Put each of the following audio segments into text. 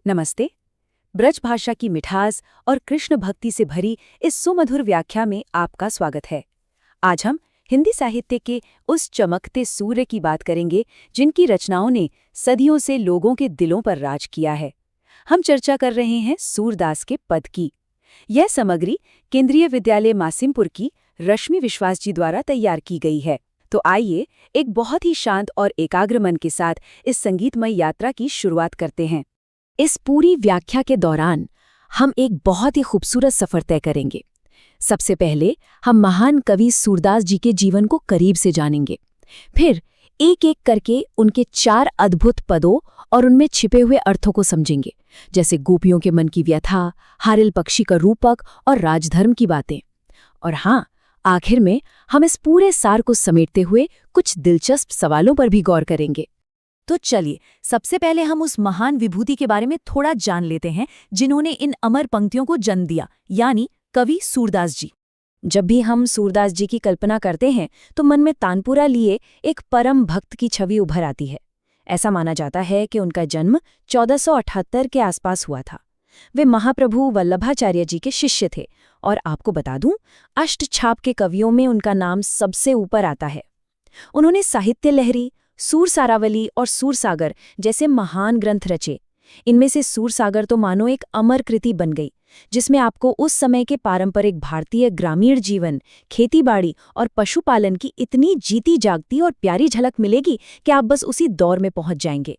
नमस्ते। ब्रज भाषा की मिठास और कृष्ण भक्ति से भरी इस सुमधुर व्याख्या में आपका स्वागत है। आज हम हिंदी साहित्य के उस चमकते सूर्य की बात करेंगे जिनकी रचनाओं ने सदियों से लोगों के दिलों पर राज किया है। हम चर्चा कर रहे हैं सूरदास के पद की। यह सामग्री केंद्रीय विद्यालय मासिमपुर की रश्मि विश्वास जी द्वारा तैयार की गई है। तो आइए एक बहुत ही शांत और एकाग्र मन के साथ इस संगीतमय यात्रा की शुरुआत करते हैं। इस पूरी व्याख्या के दौरान हम एक बहुत ही खूबसूरत सफर तय करेंगे। सबसे पहले हम महान कवि सूरदास जी के जीवन को करीब से जानेंगे। फिर एक एक करके उनके 4 अद्भुत पदों और उनमें छिपे हुए अर्थों को समझेंगे, जैसे गोपियों के मन की व्यथा, हारिल पक्षी का रूपक और राजधर्म की बातें। और हाँ, आखिर में हम इस पूरे सार को समेटते हुए कुछ दिलचस्प सवालों पर भी गौर करेंगे। तो चलिए, सबसे पहले हम उस महान विभूति के बारे में थोड़ा जान लेते हैं जिन्होंने इन अमर पंक्तियों को जन्म दिया, यानी कवि सूरदास जी। जब भी हम सूरदास जी की कल्पना करते हैं तो मन में तानपुरा लिए एक परम भक्त की छवि उभर आती है। ऐसा माना जाता है कि उनका जन्म 1478 के आसपास हुआ था। वे महाप्रभु वल्लभाचार्य जी के शिष्य थे और आपको बता दूं, अष्टछाप के कवियों में उनका नाम सबसे ऊपर आता है। उन्होंने साहित्य लहरी, सूरसारावली और सूरसागर जैसे महान ग्रंथ रचे। इनमें से सूरसागर तो मानो एक अमर कृति बन गई, जिसमें आपको उस समय के पारंपरिक भारतीय ग्रामीण जीवन, खेतीबाड़ी और पशुपालन की इतनी जीती जागती और प्यारी झलक मिलेगी कि आप बस उसी दौर में पहुंच जाएंगे।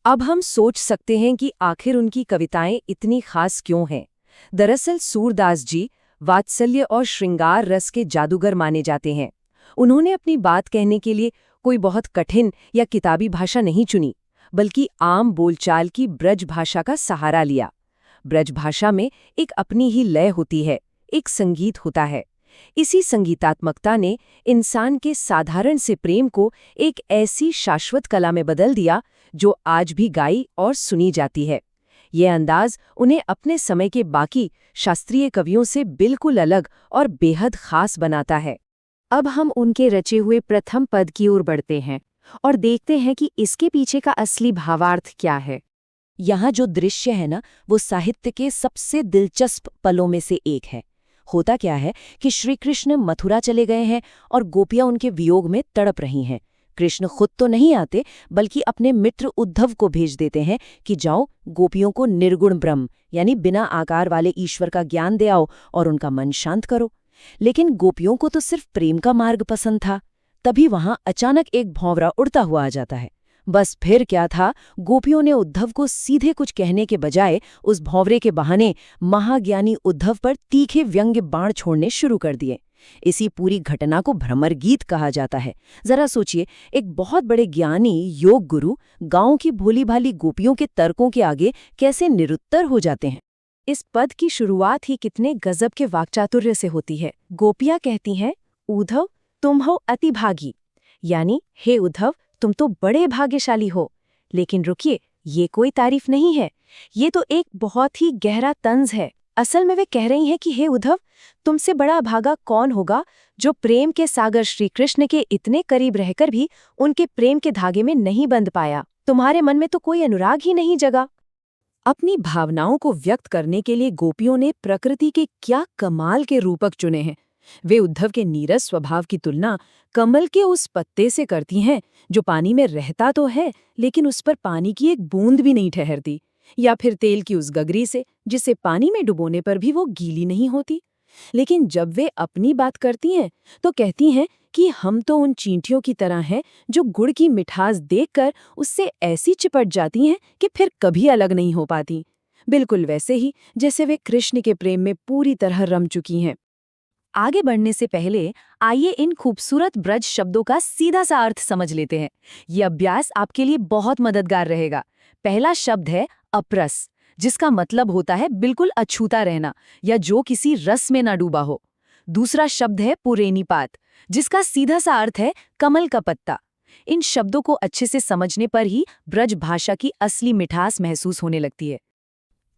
अब हम सोच सकते हैं कि आखिर उनकी कविताएं इतनी खास क्यों हैं। दरअसल सूरदास जी वात्सल्य और श्रृंगार रस के जादूगर माने जाते हैं। उन्होंने अपनी बात कहने के लिए कोई बहुत कठिन या किताबी भाषा नहीं चुनी, बल्कि आम बोलचाल की ब्रज भाषा का सहारा लिया। ब्रज भाषा में एक अपनी ही लय होती है, एक संगीत होता है। इसी संगीतात्मकता ने इंसान के साधारण से प्रेम को एक ऐसी शाश्वत कला में बदल दिया जो आज भी गाई और सुनी जाती है। ये अंदाज उन्हें अपने समय के बाकी शास्त्रीय कवियों से बिल्कुल अलग और बेहद खास बनाता है। अब हम उनके रचे हुए प्रथम पद की ओर बढ़ते हैं और देखते हैं कि इसके पीछे का असली भावार्थ क्या है। यहाँ जो दृश्य है ना, वो साहित्य के सबसे दिलचस्प पलों में से एक है। होता क्या है कि श्री कृष्ण मथुरा चले गए हैं और गोपियां उनके वियोग में तड़प रही हैं। कृष्ण खुद तो नहीं आते, बल्कि अपने मित्र उद्धव को भेज देते हैं कि जाओ, गोपियों को निर्गुण ब्रह्म यानी बिना आकार वाले ईश्वर का ज्ञान दे आओ और उनका मन शांत करो। लेकिन गोपियों को तो सिर्फ प्रेम का मार्ग पसंद था। तभी वहां अचानक एक भौंवरा उड़ता हुआ आ जाता है। बस फिर क्या था, गोपियों ने उद्धव को सीधे कुछ कहने के बजाय उस भौंवरे के बहाने महाज्ञानी उद्धव पर तीखे व्यंग्य बाण छोड़ने शुरू कर दिए। इसी पूरी घटना को भ्रमर गीत कहा जाता है। जरा सोचिए, एक बहुत बड़े ज्ञानी योग गुरु गांव की भोली भाली गोपियों के तर्कों के आगे कैसे निरुत्तर हो जाते हैं। इस पद की शुरुआत ही कितने गजब के वाक्चातुर्य से होती है। गोपियां कहती हैं, उद्धव तुम हो अति भागी, यानी हे उद्धव, तुम तो बड़े भाग्यशाली हो। लेकिन रुकिए, ये कोई तारीफ नहीं है, ये तो एक बहुत ही गहरा तंज है। असल में वे कह रही हैं कि हे उद्धव, तुमसे बड़ा भागा कौन होगा जो प्रेम के सागर श्री कृष्ण के इतने करीब रहकर भी उनके प्रेम के धागे में नहीं बंध पाया। तुम्हारे मन में तो कोई अनुराग ही नहीं जगा। अपनी भावनाओं को व्यक्त करने के लिए गोपियों ने प्रकृति के क्या कमाल के रूपक चुने हैं। वे उद्धव के नीरस स्वभाव की तुलना कमल के उस पत्ते से करती हैं जो पानी में रहता तो है, लेकिन उस पर पानी की एक बूंद भी नहीं ठहरती, या फिर तेल की उस गगरी से जिसे पानी में डुबोने पर भी वो गीली नहीं होती। लेकिन जब वे अपनी बात करती हैं तो कहती हैं कि हम तो उन चींटियों की तरह हैं जो गुड़ की मिठास देखकर उससे ऐसी चिपट जाती हैं कि फिर कभी अलग नहीं हो पाती। बिल्कुल वैसे ही जैसे वे कृष्ण के प्रेम में पूरी तरह रम चुकी हैं। आगे बढ़ने से पहले आइए इन खूबसूरत ब्रज शब्दों का सीधा सा अर्थ समझ लेते हैं। ये अभ्यास आपके लिए बहुत मददगार रहेगा। पहला शब्द है अप्रस, जिसका मतलब होता है बिल्कुल अछूता रहना या जो किसी रस में ना डूबा हो। दूसरा शब्द है पुरेनीपात, जिसका सीधा सा अर्थ है कमल का पत्ता। इन शब्दों को अच्छे से समझने पर ही ब्रज भाषा की असली मिठास महसूस होने लगती है।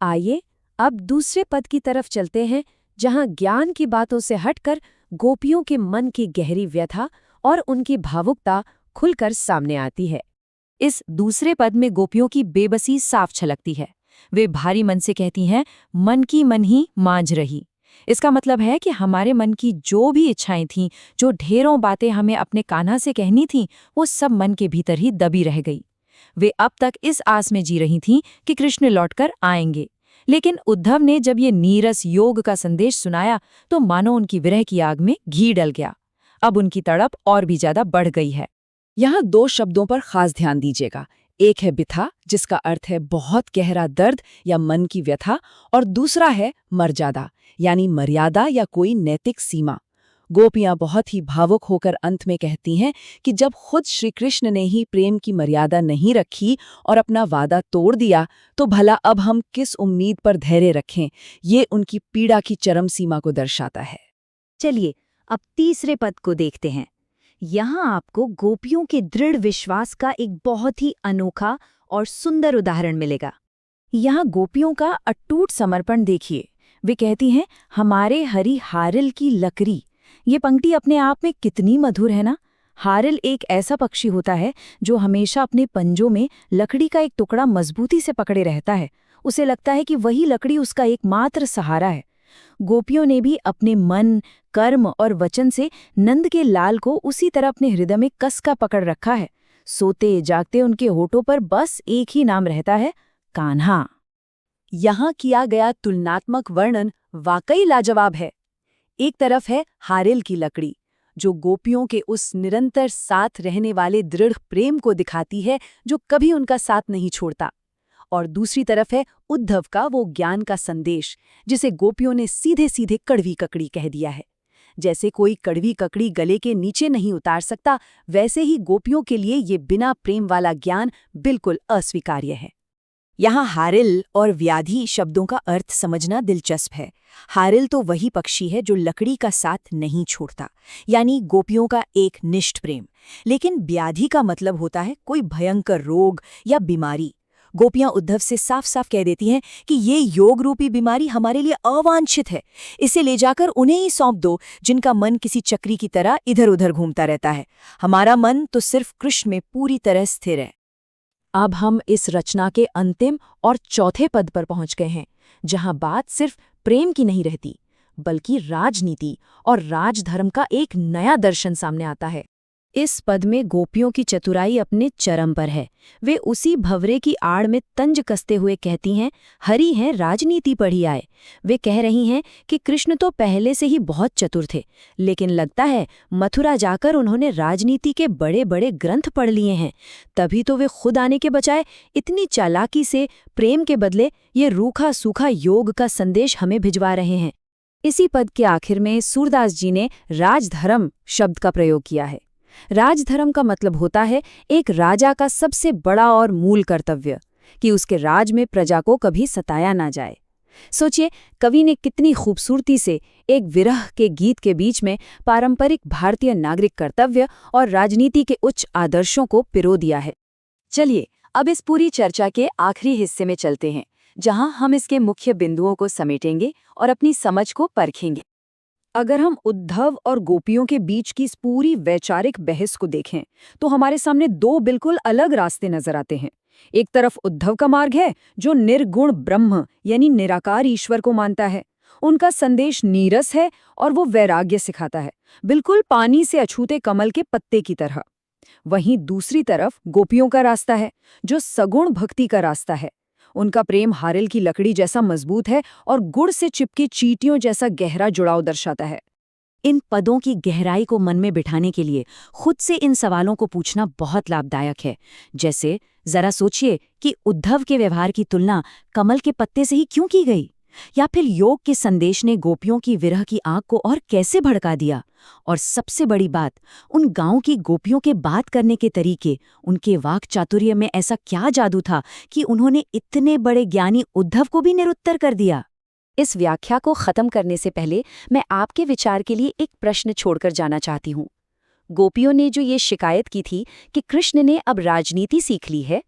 आइए अब दूसरे पद की तरफ चलते हैं, जहां ज्ञान की बातों से हटकर गोपियों के मन की गहरी व्यथा और उनकी भावुकता खुलकर सामने आती है। इस दूसरे पद में गोपियों की बेबसी साफ छलकती है। वे भारी मन से कहती हैं, मन की मन ही मांझ रही। इसका मतलब है कि हमारे मन की जो भी इच्छाएं थीं, जो ढेरों बातें हमें अपने कान्हा से कहनी थीं, वो सब मन के भीतर ही दबी रह गई। वे अब तक इस आस में जी रही थीं कि कृष्ण लौटकर आएंगे, लेकिन उद्धव ने जब ये नीरस योग का संदेश सुनाया तो मानो उनकी विरह की आग में घी डल गया। अब उनकी तड़प और भी ज्यादा बढ़ गई है। यहाँ 2 शब्दों पर खास ध्यान दीजिएगा। एक है बिथा, जिसका अर्थ है बहुत गहरा दर्द या मन की व्यथा, और दूसरा है मर्यादा, यानी मर्यादा या कोई नैतिक सीमा। गोपियां बहुत ही भावुक होकर अंत में कहती हैं कि जब खुद श्री कृष्ण ने ही प्रेम की मर्यादा नहीं रखी और अपना वादा तोड़ दिया, तो भला अब हम किस उम्मीद पर धैर्य रखें। ये उनकी पीड़ा की चरम सीमा को दर्शाता है। चलिए अब तीसरे पद को देखते हैं। यहाँ आपको गोपियों के दृढ़ विश्वास का एक बहुत ही अनोखा और सुंदर उदाहरण मिलेगा। यहाँ गोपियों का अटूट समर्पण देखिए। वे कहती हैं, हमारे हरि हारिल की लकड़ी। ये पंक्ति अपने आप में कितनी मधुर है ना। हारिल एक ऐसा पक्षी होता है जो हमेशा अपने पंजों में लकड़ी का एक टुकड़ा मजबूती से पकड़े रहता है। उसे लगता है कि वही लकड़ी उसका एकमात्र सहारा है। गोपियों ने भी अपने मन, कर्म और वचन से नंद के लाल को उसी तरह अपने हृदय में कस का पकड़ रखा है। सोते जागते उनके होठों पर बस एक ही नाम रहता है, कान्हा। यहाँ किया गया तुलनात्मक वर्णन वाकई लाजवाब है। एक तरफ है हारिल की लकड़ी, जो गोपियों के उस निरंतर साथ रहने वाले दृढ़ प्रेम को दिखाती है जो कभी उनका साथ नहीं छोड़ता, और दूसरी तरफ है उद्धव का वो ज्ञान का संदेश, जिसे गोपियों ने सीधे सीधे कड़वी ककड़ी कह दिया है। जैसे कोई कड़वी ककड़ी गले के नीचे नहीं उतार सकता, वैसे ही गोपियों के लिए ये बिना प्रेम वाला ज्ञान बिल्कुल अस्वीकार्य है। यहाँ हारिल और व्याधि शब्दों का अर्थ समझना दिलचस्प है। हारिल तो वही पक्षी है जो लकड़ी का साथ नहीं छोड़ता, यानी गोपियों का एक निष्ठ प्रेम। लेकिन व्याधि का मतलब होता है कोई भयंकर रोग या बीमारी। गोपियां उद्धव से साफ साफ कह देती हैं कि ये योग रूपी बीमारी हमारे लिए अवांछित है। इसे ले जाकर उन्हें ही सौंप दो, जिनका मन किसी चक्री की तरह इधर उधर घूमता रहता है। हमारा मन तो सिर्फ कृष्ण में पूरी तरह स्थिर है। अब हम इस रचना के अंतिम और चौथे पद पर पहुंच गए हैं, जहां बात सिर्फ प्रेम की नहीं रहती, बल्कि राजनीति और राजधर्म का एक नया दर्शन सामने आता है। इस पद में गोपियों की चतुराई अपने चरम पर है। वे उसी भंवरे की आड़ में तंज कसते हुए कहती हैं, हरि हैं राजनीति पढ़ी आए। वे कह रही हैं कि कृष्ण तो पहले से ही बहुत चतुर थे, लेकिन लगता है मथुरा जाकर उन्होंने राजनीति के बड़े बड़े ग्रंथ पढ़ लिए हैं। तभी तो वे खुद आने के बजाय इतनी चालाकी से प्रेम के बदले ये रूखा सूखा योग का संदेश हमें भिजवा रहे हैं। इसी पद के आखिर में सूरदास जी ने राजधर्म शब्द का प्रयोग किया है। राजधर्म का मतलब होता है एक राजा का सबसे बड़ा और मूल कर्तव्य, कि उसके राज में प्रजा को कभी सताया ना जाए। सोचिए, कवि ने कितनी खूबसूरती से एक विरह के गीत के बीच में पारंपरिक भारतीय नागरिक कर्तव्य और राजनीति के उच्च आदर्शों को पिरो दिया है। चलिए अब इस पूरी चर्चा के आखिरी हिस्से में चलते हैं, जहां हम इसके मुख्य बिंदुओं को समेटेंगे और अपनी समझ को परखेंगे। अगर हम उद्धव और गोपियों के बीच की इस पूरी वैचारिक बहस को देखें, तो हमारे सामने 2 बिल्कुल अलग रास्ते नजर आते हैं। एक तरफ उद्धव का मार्ग है, जो निर्गुण ब्रह्म यानी निराकार ईश्वर को मानता है। उनका संदेश नीरस है और वो वैराग्य सिखाता है, बिल्कुल पानी से अछूते कमल के पत्ते की तरह। वहीं दूसरी तरफ गोपियों का रास्ता है, जो सगुण भक्ति का रास्ता है। उनका प्रेम हारिल की लकड़ी जैसा मजबूत है और गुड़ से चिपकी चींटियों जैसा गहरा जुड़ाव दर्शाता है। इन पदों की गहराई को मन में बिठाने के लिए खुद से इन सवालों को पूछना बहुत लाभदायक है। जैसे जरा सोचिए कि उद्धव के व्यवहार की तुलना कमल के पत्ते से ही क्यों की गई, या फिर योग के संदेश ने गोपियों की विरह की आग को और कैसे भड़का दिया। और सबसे बड़ी बात, उन गांव की गोपियों के बात करने के तरीके, उनके वाक चातुर्य में ऐसा क्या जादू था कि उन्होंने इतने बड़े ज्ञानी उद्धव को भी निरुत्तर कर दिया। इस व्याख्या को खत्म करने से पहले मैं आपके विचार के लिए एक प्रश्न छोड़कर जाना चाहती हूँ। गोपियों ने जो ये शिकायत की थी कि कृष्ण ने अब राजनीति सीख ली है,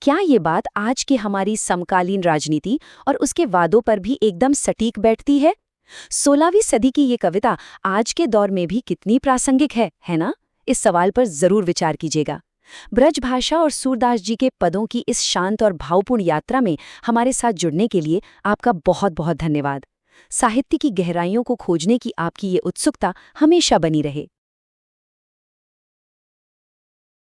क्या ये बात आज की हमारी समकालीन राजनीति और उसके वादों पर भी एकदम सटीक बैठती है? 16वीं सदी की ये कविता आज के दौर में भी कितनी प्रासंगिक है ना? इस सवाल पर जरूर विचार कीजिएगा। ब्रजभाषा और सूरदास जी के पदों की इस शांत और भावपूर्ण यात्रा में हमारे साथ जुड़ने के लिए आपका बहुत बहुत धन्यवाद। साहित्य की गहराइयों को खोजने की आपकी ये उत्सुकता हमेशा बनी रहे।